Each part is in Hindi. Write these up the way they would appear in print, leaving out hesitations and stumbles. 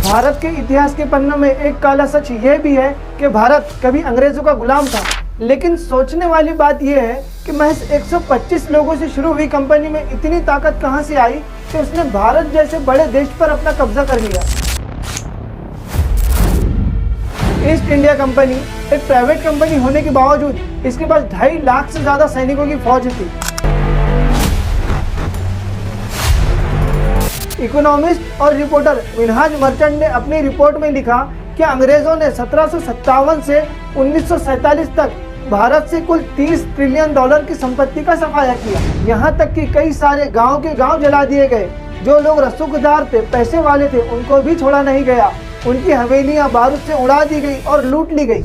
भारत के इतिहास के पन्नों में एक काला सच ये भी है कि भारत कभी अंग्रेजों का गुलाम था। लेकिन सोचने वाली बात यह है कि महज 125 लोगों से शुरू हुई कंपनी में इतनी ताकत कहां से आई कि उसने भारत जैसे बड़े देश पर अपना कब्जा कर लिया। ईस्ट इंडिया कंपनी एक प्राइवेट कंपनी होने के बावजूद इसके पास 2.5 लाख से ज्यादा सैनिकों की फौज थी। इकोनॉमिस्ट और रिपोर्टर मिनहाज मर्चेंट ने अपनी रिपोर्ट में लिखा कि अंग्रेजों ने 1757 से 1947 तक भारत से कुल 30 ट्रिलियन डॉलर की संपत्ति का सफाया किया। यहाँ तक कि कई सारे गांव के गांव जला दिए गए। जो लोग रसूखदार थे, पैसे वाले थे, उनको भी छोड़ा नहीं गया। उनकी हवेलियां बारूद से उड़ा दी गई और लूट ली गई।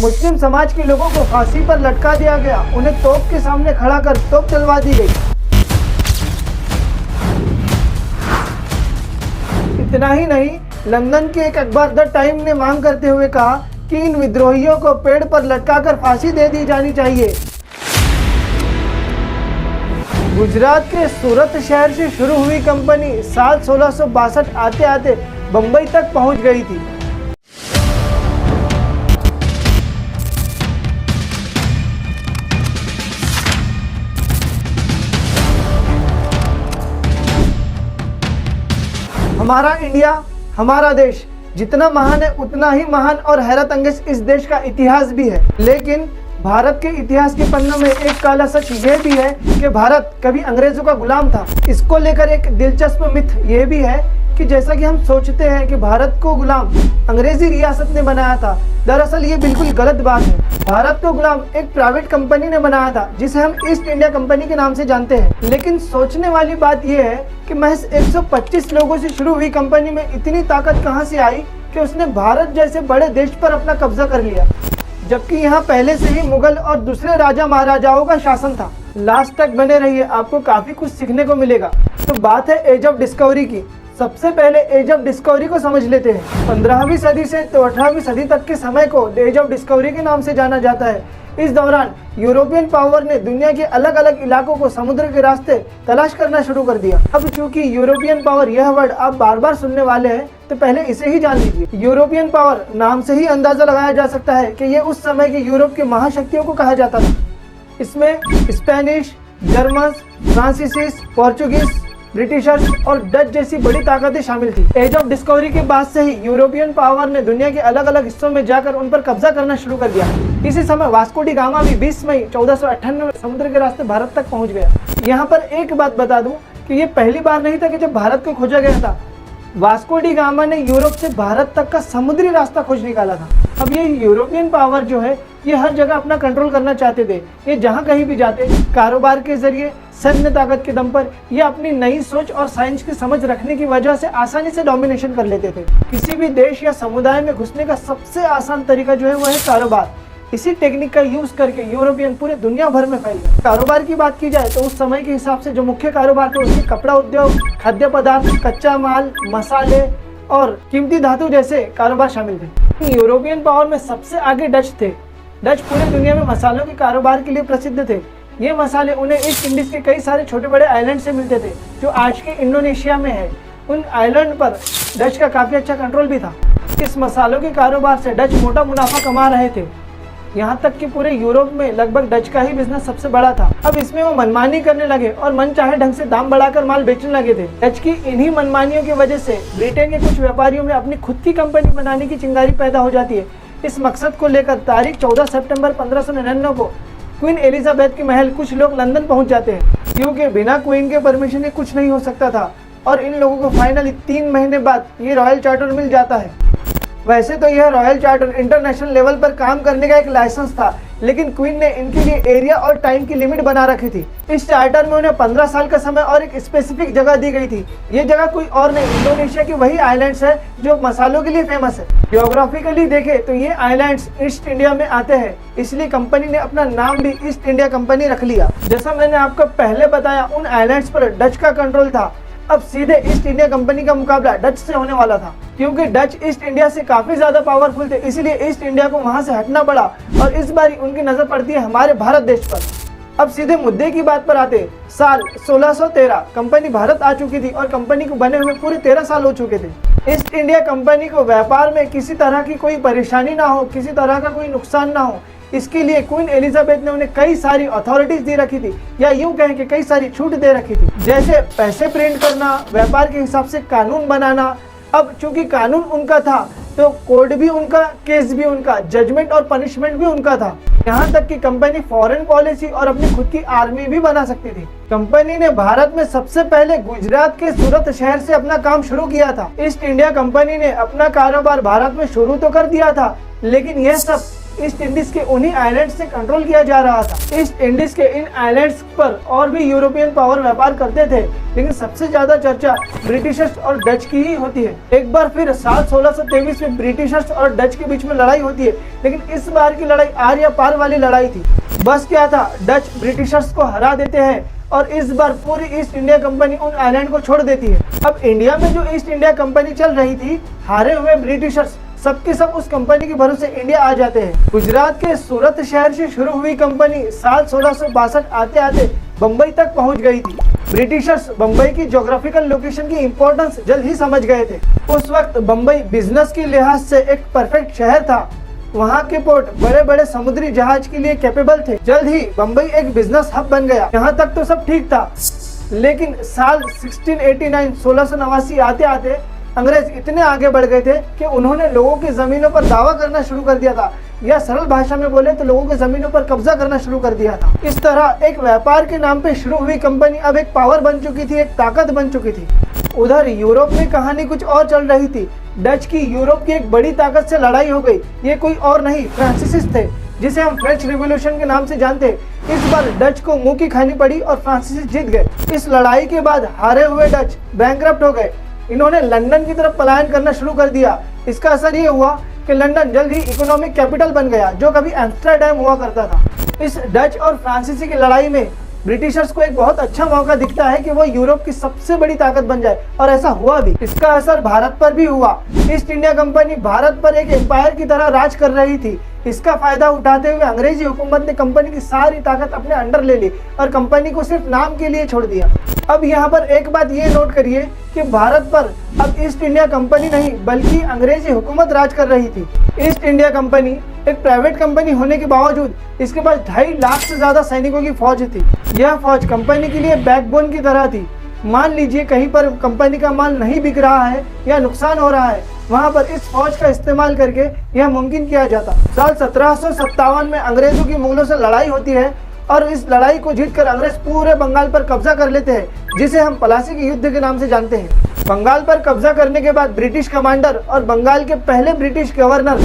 मुस्लिम समाज के लोगों को फांसी पर लटका दिया गया। उन्हें तोप के सामने खड़ा कर तोप चलवा दी गई। इतना ही नहीं, लंदन के एक अखबार द टाइम ने मांग करते हुए कहा कि इन विद्रोहियों को पेड़ पर लटकाकर फांसी दे दी जानी चाहिए। गुजरात के सूरत शहर से शुरू हुई कंपनी साल 1662 आते आते बंबई तक पहुंच गई थी। हमारा इंडिया, हमारा देश जितना महान है उतना ही महान और हैरत अंगेज इस देश का इतिहास भी है। लेकिन भारत के इतिहास के पन्नों में एक काला सच ये भी है कि भारत कभी अंग्रेजों का गुलाम था। इसको लेकर एक दिलचस्प मिथ ये भी है कि जैसा कि हम सोचते हैं कि भारत को गुलाम अंग्रेजी रियासत ने बनाया था, दरअसल ये बिल्कुल गलत बात है। भारत को गुलाम एक प्राइवेट कंपनी ने बनाया था जिसे हम ईस्ट इंडिया कंपनी के नाम से जानते हैं। लेकिन सोचने वाली बात यह है कि महज 125 लोगों से शुरू हुई कंपनी में इतनी ताकत कहां से आई कि उसने भारत जैसे बड़े देश पर अपना कब्जा कर लिया, जबकि यहाँ पहले से ही मुगल और दूसरे राजा महाराजाओं का शासन था। लास्ट तक बने रहिए, आपको काफी कुछ सीखने को मिलेगा। तो बात है एज ऑफ डिस्कवरी की। सबसे पहले एज ऑफ डिस्कवरी को समझ लेते हैं। 15वीं सदी से तो 18वीं सदी तक के समय को एज ऑफ डिस्कवरी के नाम से जाना जाता है। इस दौरान यूरोपियन पावर ने दुनिया के अलग अलग इलाकों को समुद्र के रास्ते तलाश करना शुरू कर दिया। अब चूंकि यूरोपियन पावर यह वर्ड आप बार बार सुनने वाले हैं, तो पहले इसे ही जान लीजिए। यूरोपियन पावर नाम से ही अंदाजा लगाया जा सकता है कि ये उस समय के यूरोप के महाशक्तियों को कहा जाता था। इसमें स्पेनिश, जर्मन, फ्रांसीसीस, पोर्चुगीज, ब्रिटिशर्स और डच जैसी बड़ी ताकतें शामिल थी। एज ऑफ डिस्कवरी के बाद से ही यूरोपियन पावर ने दुनिया के अलग अलग हिस्सों में जाकर उन पर कब्जा करना शुरू कर दिया। इसी समय वास्को डी गामा भी 20 मई 1498 में समुद्र के रास्ते भारत तक पहुंच गया। यहाँ पर एक बात बता दूं कि ये पहली बार नहीं था कि जब भारत को खोजा गया था। वास्को डी गामा ने यूरोप से भारत तक का समुद्री रास्ता खोज निकाला था। अब ये यूरोपियन पावर जो है ये हर जगह अपना कंट्रोल करना चाहते थे। ये जहाँ कहीं भी जाते, कारोबार के जरिए, सैन्य ताकत के दम पर, या अपनी नई सोच और साइंस की समझ रखने की वजह से आसानी से डोमिनेशन कर लेते थे। किसी भी देश या समुदाय में घुसने का सबसे आसान तरीका जो है वो है कारोबार। इसी टेक्निक का यूज करके यूरोपियन पूरे दुनिया भर में फैल गए। कारोबार की बात की जाए तो उस समय के हिसाब से जो मुख्य कारोबार थे उसमें कपड़ा उद्योग, खाद्य पदार्थ, कच्चा माल, मसाले और कीमती धातु जैसे कारोबार शामिल थे। यूरोपियन पावर में सबसे आगे डच थे। डच पूरे दुनिया में मसालों के कारोबार के लिए प्रसिद्ध थे। ये मसाले उन्हें ईस्ट इंडीज के कई सारे छोटे बड़े आइलैंड से मिलते थे जो आज के इंडोनेशिया में है। उन आइलैंड पर डच का काफी अच्छा कंट्रोल भी था। इस मसालों के कारोबार से डच मोटा मुनाफा कमा रहे थे। यहाँ तक कि पूरे यूरोप में लगभग डच का ही बिजनेस सबसे बड़ा था। अब इसमें वो मनमानी करने लगे और मन चाहे ढंग से दाम बढ़ाकर माल बेचने लगे थे। डच की इन्हीं मनमानियों की वजह से ब्रिटेन के कुछ व्यापारियों में अपनी खुद की कंपनी बनाने की चिंगारी पैदा हो जाती है। इस मकसद को लेकर तारीख 14 सितंबर 1599 को क्वीन एलिजाबेथ के महल कुछ लोग लंदन पहुंच जाते हैं, क्योंकि बिना क्वीन के परमिशन के कुछ नहीं हो सकता था। और इन लोगों को फाइनली 3 महीने बाद ये रॉयल चार्टर मिल जाता है। वैसे तो यह रॉयल चार्टर इंटरनेशनल लेवल पर काम करने का एक लाइसेंस था, लेकिन क्वीन ने इनके लिए एरिया और टाइम की लिमिट बना रखी थी। इस चार्टर में उन्हें 15 साल का समय और एक स्पेसिफिक जगह दी गई थी। ये जगह कोई और नहीं, इंडोनेशिया की वही आइलैंड्स है जो मसालों के लिए फेमस है। जियोग्राफिकली देखें तो ये आइलैंड्स ईस्ट इंडिया में आते हैं, इसलिए कंपनी ने अपना नाम भी ईस्ट इंडिया कंपनी रख लिया। जैसा मैंने आपको पहले बताया, उन आइलैंड्स पर डच का कंट्रोल था। अब सीधे ईस्ट इंडिया कंपनी का मुकाबला डच से होने वाला था। क्योंकि डच ईस्ट इंडिया से काफी ज्यादा पावरफुल थे, इसलिए ईस्ट इंडिया को वहां से हटना पड़ा और इस बार उनकी नजर पड़ती है हमारे भारत देश पर। अब सीधे मुद्दे की बात पर आते। साल 1613 कंपनी भारत आ चुकी थी और कंपनी को बने हुए पूरे 13 साल हो चुके थे। ईस्ट इंडिया कंपनी को व्यापार में किसी तरह की कोई परेशानी ना हो, किसी तरह का कोई नुकसान ना हो, इसके लिए क्वीन एलिजाबेथ ने उन्हें कई सारी अथॉरिटीज दे रखी थी, या यूं कहें कि कई सारी छूट दे रखी थी, जैसे पैसे प्रिंट करना, व्यापार के हिसाब से कानून बनाना। अब चूंकि कानून उनका था तो कोर्ट भी उनका, केस भी उनका, जजमेंट और पनिशमेंट भी उनका था। यहाँ तक कि कंपनी फॉरेन पॉलिसी और अपनी खुद की आर्मी भी बना सकती थी। कंपनी ने भारत में सबसे पहले गुजरात के सूरत शहर से अपना काम शुरू किया था। ईस्ट इंडिया कंपनी ने अपना कारोबार भारत में शुरू तो कर दिया था, लेकिन यह सब ईस्ट इंडीज के उन्हीं आइलैंड्स से कंट्रोल किया जा रहा था। ईस्ट इंडीज के इन आइलैंड्स पर और भी यूरोपियन पावर व्यापार करते थे, लेकिन सबसे ज्यादा चर्चा ब्रिटिशर्स और डच की ही होती है। एक बार फिर साल 1623 में ब्रिटिशर्स और डच के बीच में लड़ाई होती है, लेकिन इस बार की लड़ाई आर या पार वाली लड़ाई थी। बस क्या था, डच ब्रिटिशर्स को हरा देते हैं और इस बार पूरी ईस्ट इंडिया कंपनी उन आइलैंड को छोड़ देती है। अब इंडिया में जो ईस्ट इंडिया कंपनी चल रही थी, हारे हुए ब्रिटिशर्स सबके सब उस कंपनी के भरोसे इंडिया आ जाते हैं। गुजरात के सूरत शहर से शुरू हुई कंपनी साल 1662 आते आते बम्बई तक पहुंच गई थी। ब्रिटिशर्स बम्बई की ज्योग्राफिकल लोकेशन की इंपॉर्टेंस जल्द ही समझ गए थे। उस वक्त बम्बई बिजनेस के लिहाज से एक परफेक्ट शहर था। वहाँ के पोर्ट बड़े बड़े समुद्री जहाज के लिए कैपेबल थे। जल्द ही बम्बई एक बिजनेस हब बन गया। यहाँ तक तो सब ठीक था, लेकिन साल 1689 आते आते अंग्रेज इतने आगे बढ़ गए थे कि उन्होंने लोगों की जमीनों पर दावा करना शुरू कर दिया था, या सरल भाषा में बोले तो लोगों की जमीनों पर कब्जा करना शुरू कर दिया था। इस तरह एक व्यापार के नाम पे शुरू हुई कंपनी अब एक पावर बन चुकी थी, एक ताकत बन चुकी थी। उधर यूरोप में कहानी कुछ और चल रही थी। डच की यूरोप की एक बड़ी ताकत से लड़ाई हो गई। ये कोई और नहीं, फ्रांसीसी थे, जिसे हम फ्रेंच रिवॉल्यूशन के नाम से जानते हैं। इस बार डच को मुंह की खानी पड़ी और फ्रांसीसी जीत गए। इस लड़ाई के बाद हारे हुए डच बैंकरप्ट हो गए। इन्होंने लंदन की तरफ पलायन करना शुरू कर दिया। इसका असर ये हुआ कि लंदन जल्द ही इकोनॉमिक कैपिटल बन गया, जो कभी एम्स्टर्डम हुआ करता था। इस डच और फ्रांसीसी की लड़ाई में ब्रिटिशर्स को एक बहुत अच्छा मौका दिखता है कि वो यूरोप की सबसे बड़ी ताकत बन जाए, और ऐसा हुआ भी। इसका असर भारत पर भी हुआ। ईस्ट इंडिया कंपनी भारत पर एक एम्पायर की तरह राज कर रही थी। इसका फायदा उठाते हुए अंग्रेजी हुकूमत ने कंपनी की सारी ताकत अपने अंडर ले ली और कंपनी को सिर्फ नाम के लिए छोड़ दिया। अब यहाँ पर एक बात ये नोट करिए कि भारत पर अब ईस्ट इंडिया कंपनी नहीं बल्कि अंग्रेजी हुकूमत राज कर रही थी। ईस्ट इंडिया कंपनी एक प्राइवेट कंपनी होने के बावजूद इसके पास 2.5 लाख से ज्यादा सैनिकों की फौज थी। यह फौज कंपनी के लिए बैकबोन की तरह थी। मान लीजिए कहीं पर कंपनी का माल नहीं बिक रहा है या नुकसान हो रहा है, वहां पर इस फौज का इस्तेमाल करके यह मुमकिन किया जाता। साल 1757 में अंग्रेजों की मुगलों से लड़ाई होती है और इस लड़ाई को जीतकर अंग्रेज पूरे बंगाल पर कब्जा कर लेते हैं, जिसे हम प्लासी के युद्ध के नाम से जानते हैं। बंगाल पर कब्जा करने के बाद ब्रिटिश कमांडर और बंगाल के पहले ब्रिटिश गवर्नर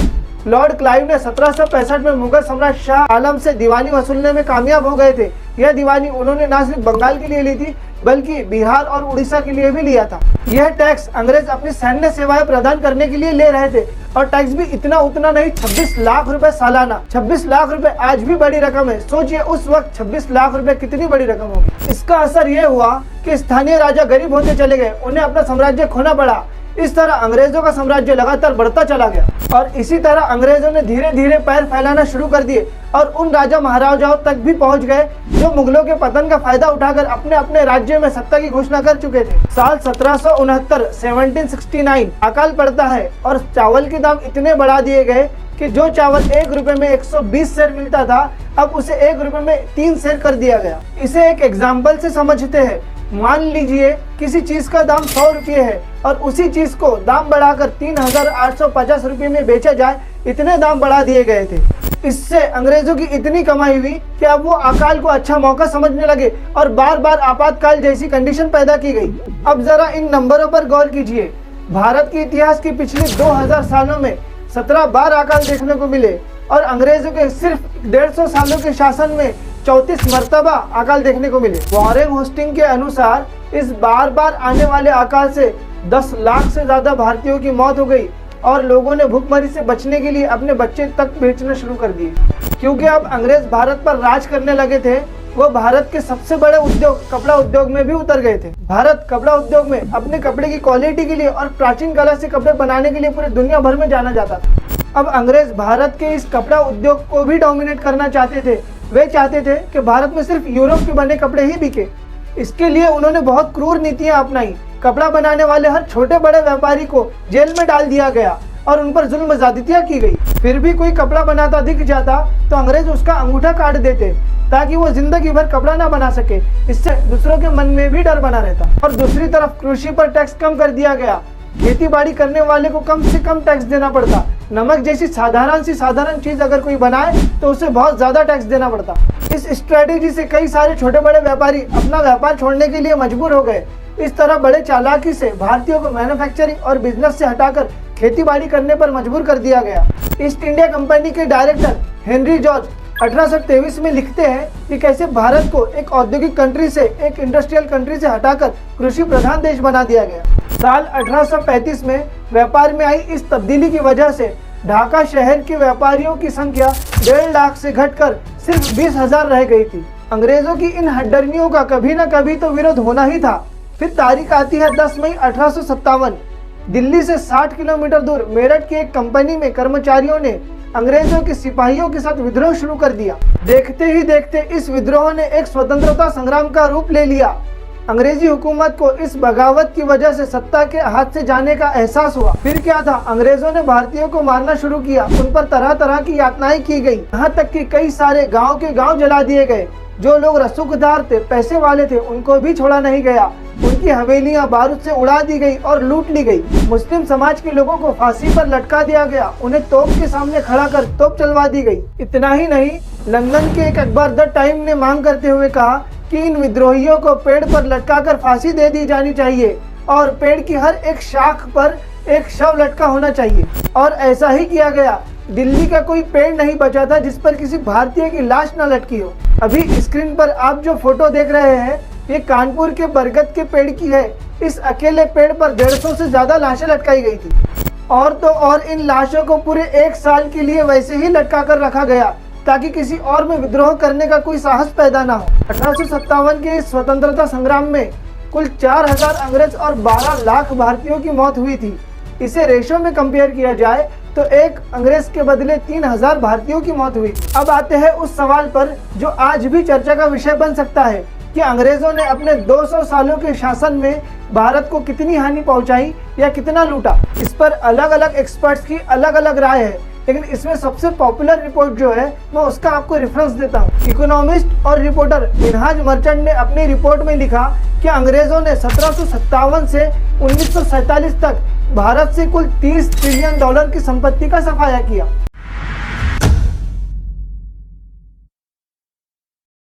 लॉर्ड क्लाइव ने 1765 में मुगल सम्राट शाह आलम से दीवानी वसूलने में कामयाब हो गए थे। यह दीवानी उन्होंने न सिर्फ बंगाल के लिए ली थी बल्कि बिहार और उड़ीसा के लिए भी लिया था। यह टैक्स अंग्रेज अपनी सैन्य सेवाएं प्रदान करने के लिए ले रहे थे, और टैक्स भी इतना उतना नहीं, 26 लाख रुपए सालाना। 26 लाख रुपए आज भी बड़ी रकम है। सोचिए उस वक्त 26 लाख रुपए कितनी बड़ी रकम होगी। इसका असर यह हुआ कि स्थानीय राजा गरीब होते चले गए, उन्हें अपना साम्राज्य खोना पड़ा। इस तरह अंग्रेजों का साम्राज्य लगातार बढ़ता चला गया, और इसी तरह अंग्रेजों ने धीरे धीरे पैर फैलाना शुरू कर दिए और उन राजा महाराजाओं तक भी पहुंच गए जो मुगलों के पतन का फायदा उठाकर अपने अपने राज्य में सत्ता की घोषणा कर चुके थे। साल 1769 अकाल पड़ता है और चावल के दाम इतने बढ़ा दिए गए कि जो चावल 1 रुपए में 120 सेर मिलता था, अब उसे 1 रुपए में 3 सेर कर दिया गया। इसे एक एग्जाम्पल से समझते हैं। मान लीजिए किसी चीज का दाम 100 रुपये है और उसी चीज को दाम बढ़ाकर 3850 रुपये में बेचा जाए, इतने दाम बढ़ा दिए गए थे। इससे अंग्रेजों की इतनी कमाई हुई कि अब वो अकाल को अच्छा मौका समझने लगे और बार बार आपातकाल जैसी कंडीशन पैदा की गई। अब जरा इन नंबरों पर गौर कीजिए। भारत के इतिहास की पिछले 2000 सालों में 17 बार अकाल देखने को मिले और अंग्रेजों के सिर्फ 150 सालों के शासन में 34 मर्तबा अकाल देखने को मिले। वॉरेन होस्टिंग के अनुसार इस बार बार आने वाले अकाल से 10 लाख से ज्यादा भारतीयों की मौत हो गई और लोगों ने भूखमरी से बचने के लिए अपने बच्चे तक बेचना शुरू कर दिए। क्योंकि अब अंग्रेज भारत पर राज करने लगे थे, वो भारत के सबसे बड़े उद्योग कपड़ा उद्योग में भी उतर गए थे। भारत कपड़ा उद्योग में अपने कपड़े की क्वालिटी के लिए और प्राचीन कला से कपड़े बनाने के लिए पूरे दुनिया भर में जाना जाता था। अब अंग्रेज भारत के इस कपड़ा उद्योग को भी डोमिनेट करना चाहते थे वे चाहते थे कि भारत में सिर्फ यूरोप के बने कपड़े ही बिके। इसके लिए उन्होंने बहुत क्रूर नीतियां अपनाई। कपड़ा बनाने वाले हर छोटे बड़े व्यापारी को जेल में डाल दिया गया और उन पर जुल्म ज्यादतियां की गई। फिर भी कोई कपड़ा बनाता दिख जाता तो अंग्रेज उसका अंगूठा काट देते ताकि वो जिंदगी भर कपड़ा ना बना सके। इससे दूसरों के मन में भी डर बना रहता। और दूसरी तरफ कृषि पर टैक्स कम कर दिया गया। खेती बाड़ी करने वाले को कम से कम टैक्स देना पड़ता। नमक जैसी साधारण चीज अगर कोई बनाए तो उसे बहुत ज्यादा टैक्स देना पड़ता। इस स्ट्रेटेजी से कई सारे छोटे बड़े व्यापारी अपना व्यापार छोड़ने के लिए मजबूर हो गए। इस तरह बड़े चालाकी से भारतीयों को मैन्युफैक्चरिंग और बिजनेस से हटाकर खेती बाड़ी करने पर मजबूर कर दिया गया। ईस्ट इंडिया कंपनी के डायरेक्टर हेनरी जॉर्ज 1823 में लिखते हैं कि कैसे भारत को एक औद्योगिक कंट्री से, एक इंडस्ट्रियल कंट्री से हटाकर कृषि प्रधान देश बना दिया गया। साल 1835 में व्यापार में आई इस तब्दीली की वजह से ढाका शहर के व्यापारियों की संख्या 1.5 लाख से घटकर सिर्फ 20,000 रह गई थी। अंग्रेजों की इन हड्डर्मियों का कभी न कभी तो विरोध होना ही था। फिर तारीख आती है 10 मई 1857। दिल्ली से 60 किलोमीटर दूर मेरठ की एक कंपनी में कर्मचारियों ने अंग्रेजों के सिपाहियों के साथ विद्रोह शुरू कर दिया। देखते ही देखते इस विद्रोह ने एक स्वतंत्रता संग्राम का रूप ले लिया। अंग्रेजी हुकूमत को इस बगावत की वजह से सत्ता के हाथ से जाने का एहसास हुआ। फिर क्या था, अंग्रेजों ने भारतीयों को मारना शुरू किया। उन पर तरह तरह की यातनाएं की गई। यहाँ तक कि कई सारे गांव के गांव जला दिए गए। जो लोग रसूखदार थे, पैसे वाले थे, उनको भी छोड़ा नहीं गया। उनकी हवेलियां बारूद से उड़ा दी गई और लूट ली गई। मुस्लिम समाज के लोगों को फांसी पर लटका दिया गया। उन्हें तोप के सामने खड़ा कर तोप चलवा दी गई। इतना ही नहीं, लंदन के एक अखबार द टाइम ने मांग करते हुए कहा कि इन विद्रोहियों को पेड़ पर लटकाकर फांसी दे दी जानी चाहिए और पेड़ की हर एक शाख पर एक शव लटका होना चाहिए। और ऐसा ही किया गया। दिल्ली का कोई पेड़ नहीं बचा था जिस पर किसी भारतीय की लाश न लटकी हो। अभी स्क्रीन पर आप जो फोटो देख रहे हैं, ये कानपुर के बरगद के पेड़ की है। इस अकेले पेड़ पर 150 से ज्यादा लाशें लटकाई गई थी। और तो और इन लाशों को पूरे 1 साल के लिए वैसे ही लटका कर रखा गया ताकि किसी और में विद्रोह करने का कोई साहस पैदा ना हो। 1857 के इस स्वतंत्रता संग्राम में कुल 4000 अंग्रेज और 12 लाख भारतीयों की मौत हुई थी। इसे रेशो में कंपेयर किया जाए तो एक अंग्रेज के बदले 3000 भारतीयों की मौत हुई। अब आते हैं उस सवाल पर जो आज भी चर्चा का विषय बन सकता है कि अंग्रेजों ने अपने 200 सालों के शासन में भारत को कितनी हानि पहुंचाई या कितना लूटा। इस पर अलग अलग एक्सपर्ट्स की अलग अलग राय है, लेकिन इसमें सबसे पॉपुलर रिपोर्ट जो है मैं उसका आपको रेफरेंस देता हूँ। इकोनॉमिस्ट और रिपोर्टर मिनहाज मर्चेंट ने अपनी रिपोर्ट में लिखा कि अंग्रेजों ने 1757 से 1947 तक भारत से कुल $30 ट्रिलियन की संपत्ति का सफाया किया।